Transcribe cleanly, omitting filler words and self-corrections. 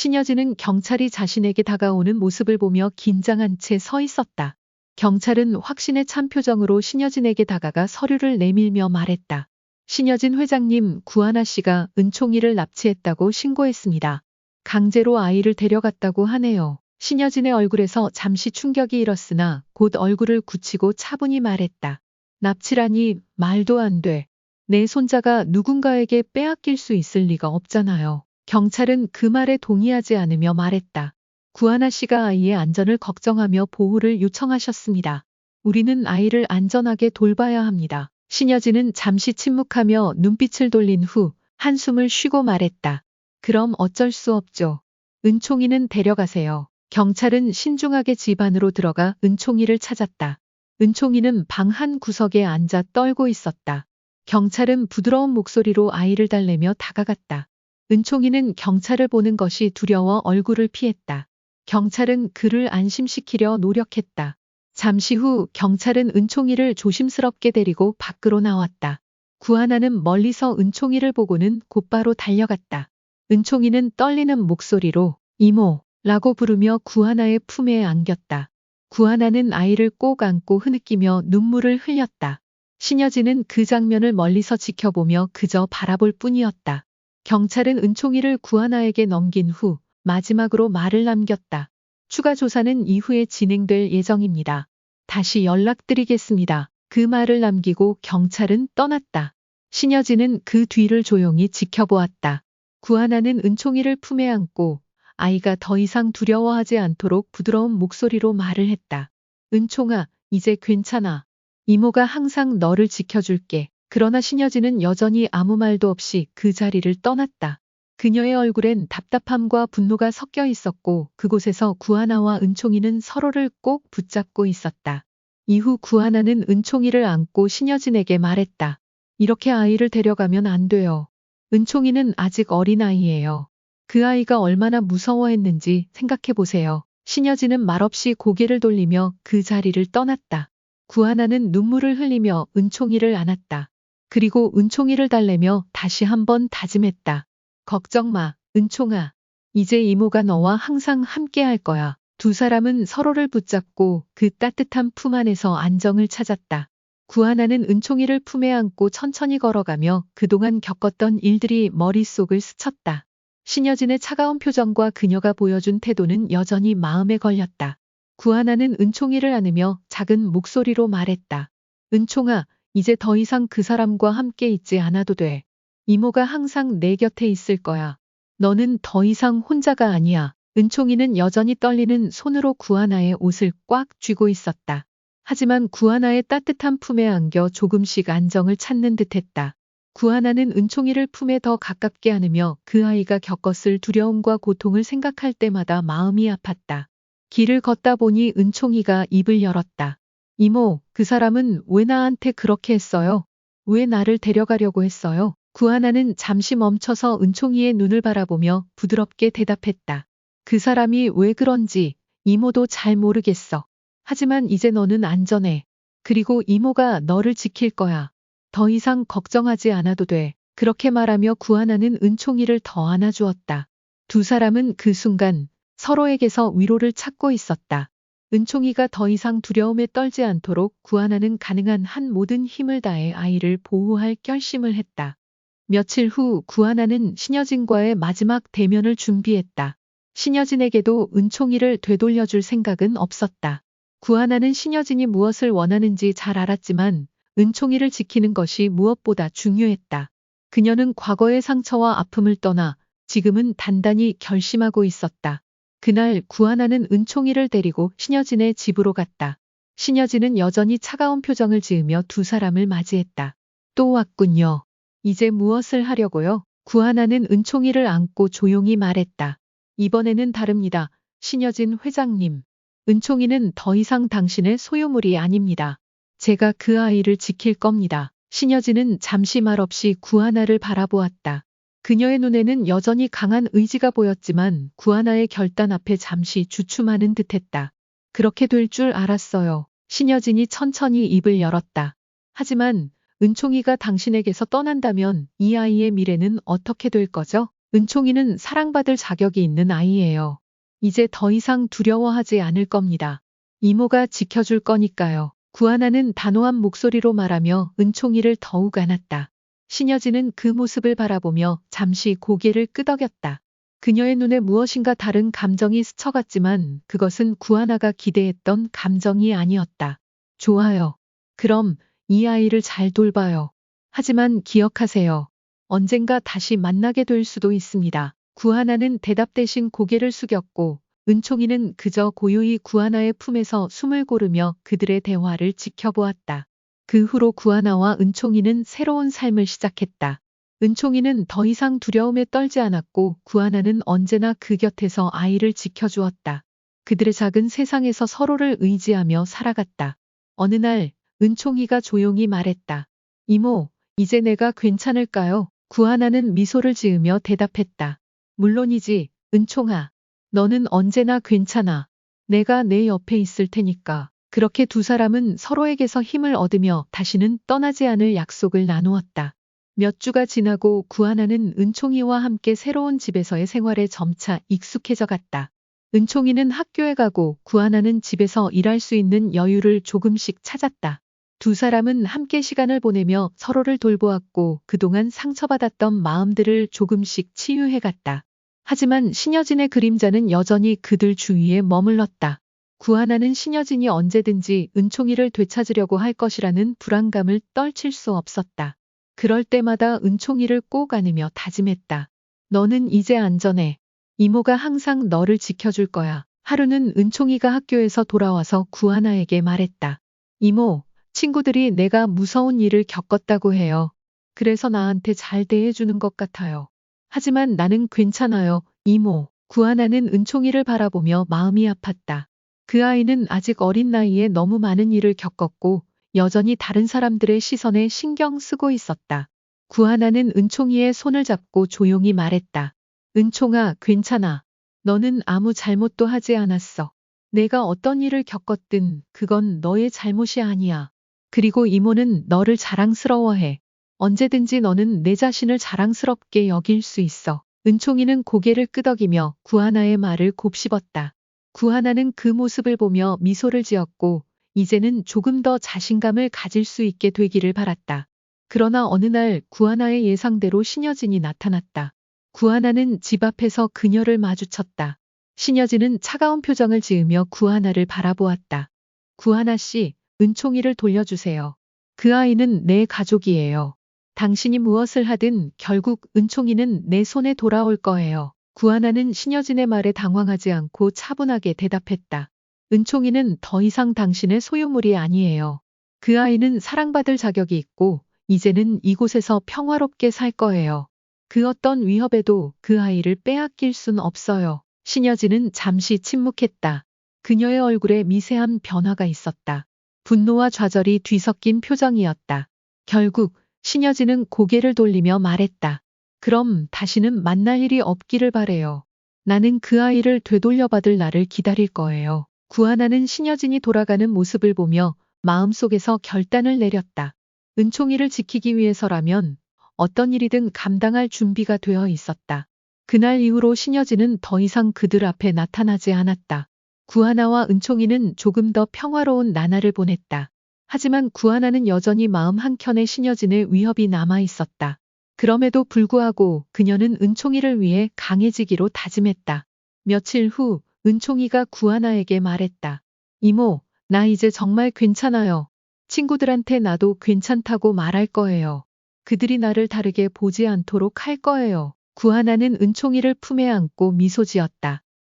신여진은 경찰이 자신에게 다가오는 모습을 보며 긴장한 채 서 있었다. 경찰은 확신에 찬 표정으로 신여진에게 다가가 서류를 내밀며 말했다. 신여진 회장님, 구하나 씨가 은총이를 납치했다고 신고했습니다. 강제로 아이를 데려갔다고 하네요. 신여진의 얼굴에서 잠시 충격이 일었으나 곧 얼굴을 굳히고 차분히 말했다. 납치라니 말도 안 돼. 내 손자가 누군가에게 빼앗길 수 있을 리가 없잖아요. 경찰은 그 말에 동의하지 않으며 말했다. 구하나 씨가 아이의 안전을 걱정하며 보호를 요청하셨습니다. 우리는 아이를 안전하게 돌봐야 합니다. 신여진은 잠시 침묵하며 눈빛을 돌린 후 한숨을 쉬고 말했다. 그럼 어쩔 수 없죠. 은총이는 데려가세요. 경찰은 신중하게 집 안으로 들어가 은총이를 찾았다. 은총이는 방 한 구석에 앉아 떨고 있었다. 경찰은 부드러운 목소리로 아이를 달래며 다가갔다. 은총이는 경찰을 보는 것이 두려워 얼굴을 피했다. 경찰은 그를 안심시키려 노력했다. 잠시 후 경찰은 은총이를 조심스럽게 데리고 밖으로 나왔다. 구하나는 멀리서 은총이를 보고는 곧바로 달려갔다. 은총이는 떨리는 목소리로 이모 라고 부르며 구하나의 품에 안겼다. 구하나는 아이를 꼭 안고 흐느끼며 눈물을 흘렸다. 신여진은 그 장면을 멀리서 지켜보며 그저 바라볼 뿐이었다. 경찰은 은총이를 구하나에게 넘긴 후 마지막으로 말을 남겼다. 추가 조사는 이후에 진행될 예정입니다. 다시 연락드리겠습니다. 그 말을 남기고 경찰은 떠났다. 신여진은 그 뒤를 조용히 지켜보았다. 구하나는 은총이를 품에 안고 아이가 더 이상 두려워하지 않도록 부드러운 목소리로 말을 했다. 은총아, 이제 괜찮아. 이모가 항상 너를 지켜줄게. 그러나 신여진은 여전히 아무 말도 없이 그 자리를 떠났다. 그녀의 얼굴엔 답답함과 분노가 섞여 있었고 그곳에서 구하나와 은총이는 서로를 꼭 붙잡고 있었다. 이후 구하나는 은총이를 안고 신여진에게 말했다. 이렇게 아이를 데려가면 안 돼요. 은총이는 아직 어린아이예요. 그 아이가 얼마나 무서워했는지 생각해 보세요. 신여진은 말없이 고개를 돌리며 그 자리를 떠났다. 구하나는 눈물을 흘리며 은총이를 안았다. 그리고 은총이를 달래며 다시 한번 다짐했다. 걱정 마, 은총아. 이제 이모가 너와 항상 함께 할 거야. 두 사람은 서로를 붙잡고 그 따뜻한 품 안에서 안정을 찾았다. 구하나는 은총이를 품에 안고 천천히 걸어가며 그동안 겪었던 일들이 머릿속을 스쳤다. 신여진의 차가운 표정과 그녀가 보여준 태도는 여전히 마음에 걸렸다. 구하나는 은총이를 안으며 작은 목소리로 말했다. 은총아, 이제 더 이상 그 사람과 함께 있지 않아도 돼. 이모가 항상 내 곁에 있을 거야. 너는 더 이상 혼자가 아니야. 은총이는 여전히 떨리는 손으로 구하나의 옷을 꽉 쥐고 있었다. 하지만 구하나의 따뜻한 품에 안겨 조금씩 안정을 찾는 듯했다. 구하나는 은총이를 품에 더 가깝게 안으며 그 아이가 겪었을 두려움과 고통을 생각할 때마다 마음이 아팠다. 길을 걷다 보니 은총이가 입을 열었다. 이모, 그 사람은 왜 나한테 그렇게 했어요? 왜 나를 데려가려고 했어요? 구하나는 잠시 멈춰서 은총이의 눈을 바라보며 부드럽게 대답했다. 그 사람이 왜 그런지 이모도 잘 모르겠어. 하지만 이제 너는 안전해. 그리고 이모가 너를 지킬 거야. 더 이상 걱정하지 않아도 돼. 그렇게 말하며 구하나는 은총이를 더 안아주었다. 두 사람은 그 순간 서로에게서 위로를 찾고 있었다. 은총이가 더 이상 두려움에 떨지 않도록 구하나는 가능한 한 모든 힘을 다해 아이를 보호할 결심을 했다. 며칠 후 구하나는 신여진과의 마지막 대면을 준비했다. 신여진에게도 은총이를 되돌려줄 생각은 없었다. 구하나는 신여진이 무엇을 원하는지 잘 알았지만 은총이를 지키는 것이 무엇보다 중요했다. 그녀는 과거의 상처와 아픔을 떠나 지금은 단단히 결심하고 있었다. 그날 구하나는 은총이를 데리고 신여진의 집으로 갔다. 신여진은 여전히 차가운 표정을 지으며 두 사람을 맞이했다. 또 왔군요. 이제 무엇을 하려고요? 구하나는 은총이를 안고 조용히 말했다. 이번에는 다릅니다. 신여진 회장님. 은총이는 더 이상 당신의 소유물이 아닙니다. 제가 그 아이를 지킬 겁니다. 신여진은 잠시 말없이 구하나를 바라보았다. 그녀의 눈에는 여전히 강한 의지가 보였지만 구하나의 결단 앞에 잠시 주춤하는 듯했다. 그렇게 될 줄 알았어요. 신여진이 천천히 입을 열었다. 하지만 은총이가 당신에게서 떠난다면 이 아이의 미래는 어떻게 될 거죠? 은총이는 사랑받을 자격이 있는 아이예요. 이제 더 이상 두려워하지 않을 겁니다. 이모가 지켜줄 거니까요. 구하나는 단호한 목소리로 말하며 은총이를 더욱 안았다. 신여진은 그 모습을 바라보며 잠시 고개를 끄덕였다. 그녀의 눈에 무엇인가 다른 감정이 스쳐갔지만 그것은 구하나가 기대했던 감정이 아니었다. 좋아요. 그럼 이 아이를 잘 돌봐요. 하지만 기억하세요. 언젠가 다시 만나게 될 수도 있습니다. 구하나는 대답 대신 고개를 숙였고 은총이는 그저 고요히 구하나의 품에서 숨을 고르며 그들의 대화를 지켜보았다. 그 후로 구하나와 은총이는 새로운 삶을 시작했다. 은총이는 더 이상 두려움에 떨지 않았고 구하나는 언제나 그 곁에서 아이를 지켜주었다. 그들의 작은 세상에서 서로를 의지하며 살아갔다. 어느 날 은총이가 조용히 말했다. 이모, 이제 내가 괜찮을까요? 구하나는 미소를 지으며 대답했다. 물론이지, 은총아. 너는 언제나 괜찮아. 내가 내 옆에 있을 테니까. 그렇게 두 사람은 서로에게서 힘을 얻으며 다시는 떠나지 않을 약속을 나누었다. 몇 주가 지나고 구하나는 은총이와 함께 새로운 집에서의 생활에 점차 익숙해져 갔다. 은총이는 학교에 가고 구하나는 집에서 일할 수 있는 여유를 조금씩 찾았다. 두 사람은 함께 시간을 보내며 서로를 돌보았고 그동안 상처받았던 마음들을 조금씩 치유해갔다. 하지만 신여진의 그림자는 여전히 그들 주위에 머물렀다. 구하나는 신여진이 언제든지 은총이를 되찾으려고 할 것이라는 불안감을 떨칠 수 없었다. 그럴 때마다 은총이를 꼭 안으며 다짐했다. 너는 이제 안전해. 이모가 항상 너를 지켜줄 거야. 하루는 은총이가 학교에서 돌아와서 구하나에게 말했다. 이모, 친구들이 내가 무서운 일을 겪었다고 해요. 그래서 나한테 잘 대해주는 것 같아요. 하지만 나는 괜찮아요, 이모. 구하나는 은총이를 바라보며 마음이 아팠다. 그 아이는 아직 어린 나이에 너무 많은 일을 겪었고 여전히 다른 사람들의 시선에 신경 쓰고 있었다. 구하나는 은총이의 손을 잡고 조용히 말했다. 은총아, 괜찮아. 너는 아무 잘못도 하지 않았어. 내가 어떤 일을 겪었든 그건 너의 잘못이 아니야. 그리고 이모는 너를 자랑스러워해. 언제든지 너는 내 자신을 자랑스럽게 여길 수 있어. 은총이는 고개를 끄덕이며 구하나의 말을 곱씹었다. 구하나는 그 모습을 보며 미소를 지었고 이제는 조금 더 자신감을 가질 수 있게 되기를 바랐다. 그러나 어느 날 구하나의 예상대로 신여진이 나타났다. 구하나는 집 앞에서 그녀를 마주쳤다. 신여진은 차가운 표정을 지으며 구하나를 바라보았다. 구하나 씨, 은총이를 돌려주세요. 그 아이는 내 가족이에요. 당신이 무엇을 하든 결국 은총이는 내 손에 돌아올 거예요. 구하나는 신여진의 말에 당황하지 않고 차분하게 대답했다. 은총이는 더 이상 당신의 소유물이 아니에요. 그 아이는 사랑받을 자격이 있고 이제는 이곳에서 평화롭게 살 거예요. 그 어떤 위협에도 그 아이를 빼앗길 순 없어요. 신여진은 잠시 침묵했다. 그녀의 얼굴에 미세한 변화가 있었다. 분노와 좌절이 뒤섞인 표정이었다. 결국 신여진은 고개를 돌리며 말했다. 그럼 다시는 만날 일이 없기를 바래요. 나는 그 아이를 되돌려받을 날을 기다릴 거예요. 구하나는 신여진이 돌아가는 모습을 보며 마음속에서 결단을 내렸다. 은총이를 지키기 위해서라면 어떤 일이든 감당할 준비가 되어 있었다. 그날 이후로 신여진은 더 이상 그들 앞에 나타나지 않았다. 구하나와 은총이는 조금 더 평화로운 나날을 보냈다. 하지만 구하나는 여전히 마음 한켠에 신여진의 위협이 남아 있었다. 그럼에도 불구하고 그녀는 은총이를 위해 강해지기로 다짐했다. 며칠 후 은총이가 구하나에게 말했다. 이모, 나 이제 정말 괜찮아요. 친구들한테 나도 괜찮다고 말할 거예요. 그들이 나를 다르게 보지 않도록 할 거예요. 구하나는 은총이를 품에 안고 미소 지었다.